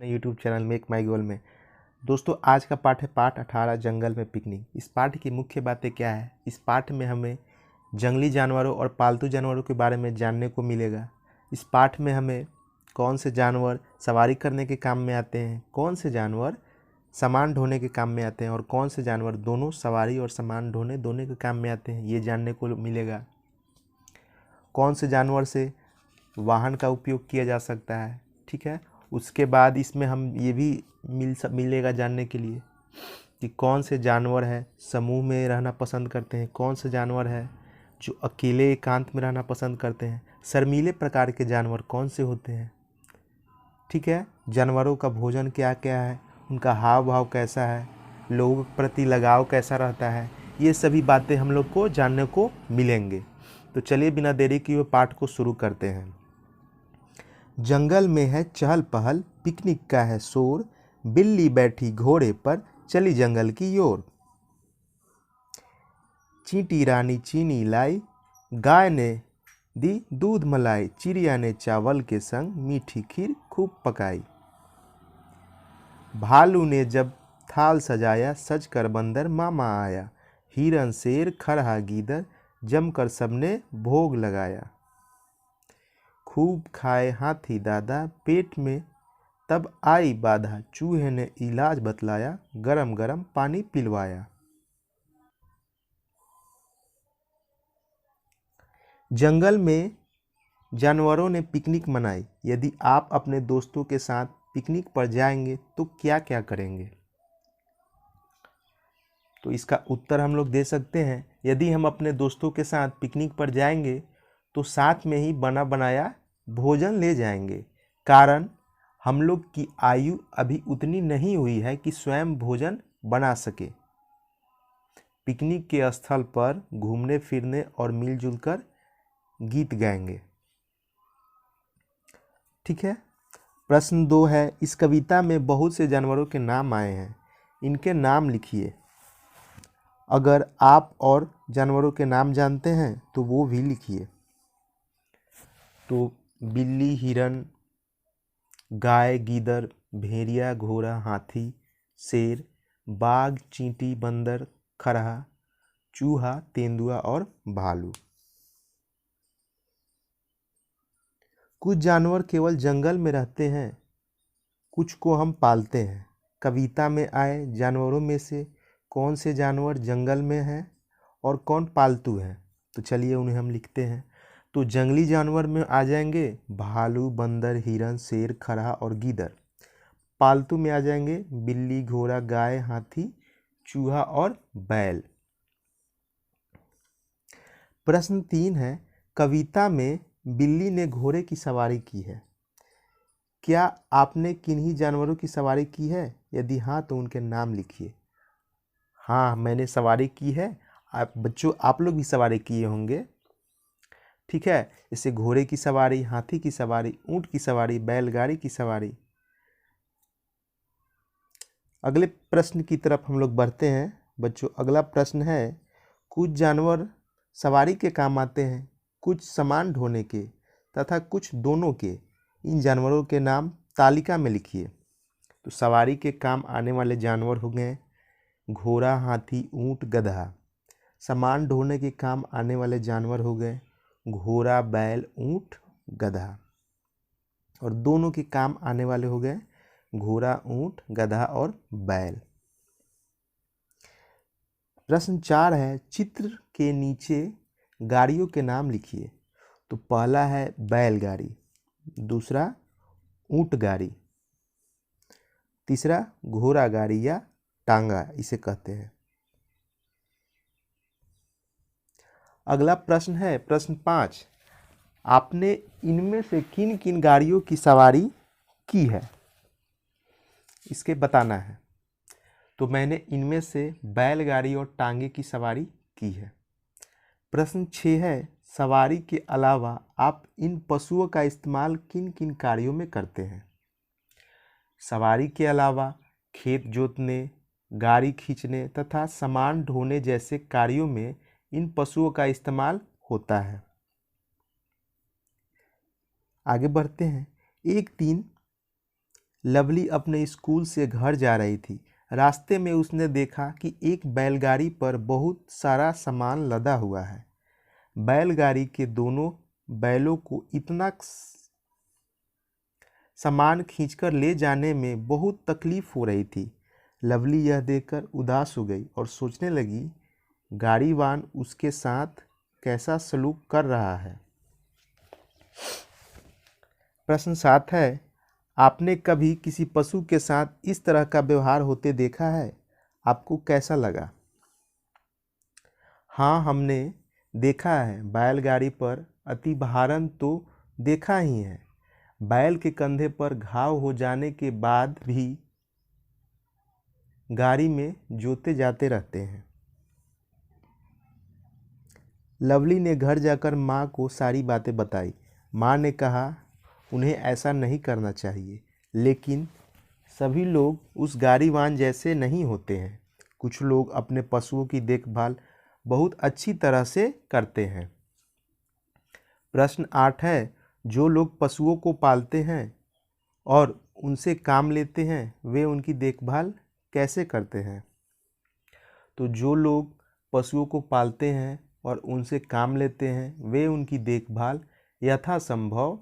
YouTube channel make माई गोल में। दोस्तों, आज का पाठ है पाठ 18 जंगल में पिकनिक। इस पाठ की मुख्य बातें क्या है? इस पाठ में हमें जंगली जानवरों और पालतू जानवरों के बारे में जानने को मिलेगा। इस पाठ में हमें कौन से जानवर सवारी करने के काम में आते हैं, कौन से जानवर सामान ढोने के काम में आते हैं और कौन से जानवर दोनों सवारी और सामान ढोने दोनों के काम में आते हैं, ये जानने को मिलेगा। कौन से जानवर से वाहन का उपयोग किया जा सकता है, ठीक है। उसके बाद इसमें हम ये भी मिलेगा जानने के लिए कि कौन से जानवर है समूह में रहना पसंद करते हैं, कौन से जानवर है जो अकेले एकांत में रहना पसंद करते हैं, शर्मीले प्रकार के जानवर कौन से होते हैं, ठीक है। जानवरों का भोजन क्या क्या है, उनका हाव भाव कैसा है, लोगों के प्रति लगाव कैसा रहता है, ये सभी बातें हम लोग को जानने को मिलेंगे। तो चलिए बिना देरी किए पाठ को शुरू करते हैं। जंगल में है चहल पहल, पिकनिक का है शोर, बिल्ली बैठी घोड़े पर चली जंगल की ओर। चींटी रानी चीनी लाई, गाय ने दी दूध मलाई, चिड़िया ने चावल के संग मीठी खीर खूब पकाई। भालू ने जब थाल सजाया, सज कर बंदर मामा आया, हिरन शेर खरहा गीदड़ जमकर सबने भोग लगाया। खूब खाए हाथी दादा, पेट में तब आई बाधा, चूहे ने इलाज बतलाया, गरम गरम पानी पिलवाया। जंगल में जानवरों ने पिकनिक मनाई। यदि आप अपने दोस्तों के साथ पिकनिक पर जाएंगे तो क्या क्या करेंगे? तो इसका उत्तर हम लोग दे सकते हैं, यदि हम अपने दोस्तों के साथ पिकनिक पर जाएंगे तो साथ में ही बना बनाया भोजन ले जाएंगे। कारण हम लोग की आयु अभी उतनी नहीं हुई है कि स्वयं भोजन बना सके। पिकनिक के स्थल पर घूमने फिरने और मिलजुल कर गीत गाएंगे, ठीक है। प्रश्न 2 है, इस कविता में बहुत से जानवरों के नाम आए हैं, इनके नाम लिखिए। अगर आप और जानवरों के नाम जानते हैं तो वो भी लिखिए। तो बिल्ली, हिरन, गाय, गीदड़, भेड़िया, घोड़ा, हाथी, शेर, बाघ, चींटी, बंदर, खरहा, चूहा, तेंदुआ और भालू। कुछ जानवर केवल जंगल में रहते हैं, कुछ को हम पालते हैं। कविता में आए जानवरों में से कौन से जानवर जंगल में हैं और कौन पालतू हैं? तो चलिए उन्हें हम लिखते हैं। तो जंगली जानवर में आ जाएंगे भालू, बंदर, हिरन, शेर, खरहा और गीदड़। पालतू में आ जाएंगे बिल्ली, घोड़ा, गाय, हाथी, चूहा और बैल। प्रश्न 3 है, कविता में बिल्ली ने घोड़े की सवारी की है। क्या आपने किन्हीं जानवरों की सवारी की है? यदि हाँ तो उनके नाम लिखिए। हाँ, मैंने सवारी की है। आप बच्चों, आप लोग भी सवारी किए होंगे, ठीक है। जैसे घोड़े की सवारी, हाथी की सवारी, ऊंट की सवारी, बैलगाड़ी की सवारी। अगले प्रश्न की तरफ हम लोग बढ़ते हैं बच्चों। अगला प्रश्न है, कुछ जानवर सवारी के काम आते हैं, कुछ सामान ढोने के तथा कुछ दोनों के। इन जानवरों के नाम तालिका में लिखिए। तो सवारी के काम आने वाले जानवर हो गए घोड़ा, हाथी, ऊंट, गधा। सामान ढोने के काम आने वाले जानवर हो गए घोड़ा, बैल, ऊंट, गधा। और दोनों के काम आने वाले हो गए घोड़ा, ऊंट, गधा और बैल। प्रश्न 4 है, चित्र के नीचे गाड़ियों के नाम लिखिए। तो पहला है बैलगाड़ी, दूसरा ऊंट गाड़ी, तीसरा घोड़ा गाड़ी या टांगा इसे कहते हैं। अगला प्रश्न है प्रश्न 5, आपने इनमें से किन किन गाड़ियों की सवारी की है, इसके बताना है। तो मैंने इनमें से बैलगाड़ी और टांगे की सवारी की है। प्रश्न 6 है, सवारी के अलावा आप इन पशुओं का इस्तेमाल किन किन कार्यों में करते हैं? सवारी के अलावा खेत जोतने, गाड़ी खींचने तथा सामान ढोने जैसे कार्यों में इन पशुओं का इस्तेमाल होता है। आगे बढ़ते हैं। एक दिन लवली अपने स्कूल से घर जा रही थी। रास्ते में उसने देखा कि एक बैलगाड़ी पर बहुत सारा सामान लदा हुआ है। बैलगाड़ी के दोनों बैलों को इतना सामान खींचकर ले जाने में बहुत तकलीफ हो रही थी। लवली यह देखकर उदास हो गई और सोचने लगी, गाड़ीवान उसके साथ कैसा सलूक कर रहा है। प्रश्न 7 है, आपने कभी किसी पशु के साथ इस तरह का व्यवहार होते देखा है? आपको कैसा लगा? हाँ, हमने देखा है। बैलगाड़ी पर अतिभारण तो देखा ही है। बैल के कंधे पर घाव हो जाने के बाद भी गाड़ी में जोते जाते रहते हैं। लवली ने घर जाकर माँ को सारी बातें बताई। माँ ने कहा उन्हें ऐसा नहीं करना चाहिए, लेकिन सभी लोग उस गाड़ीवान जैसे नहीं होते हैं। कुछ लोग अपने पशुओं की देखभाल बहुत अच्छी तरह से करते हैं। प्रश्न 8 है, जो लोग पशुओं को पालते हैं और उनसे काम लेते हैं, वे उनकी देखभाल कैसे करते हैं? तो जो लोग पशुओं को पालते हैं और उनसे काम लेते हैं, वे उनकी देखभाल यथासंभव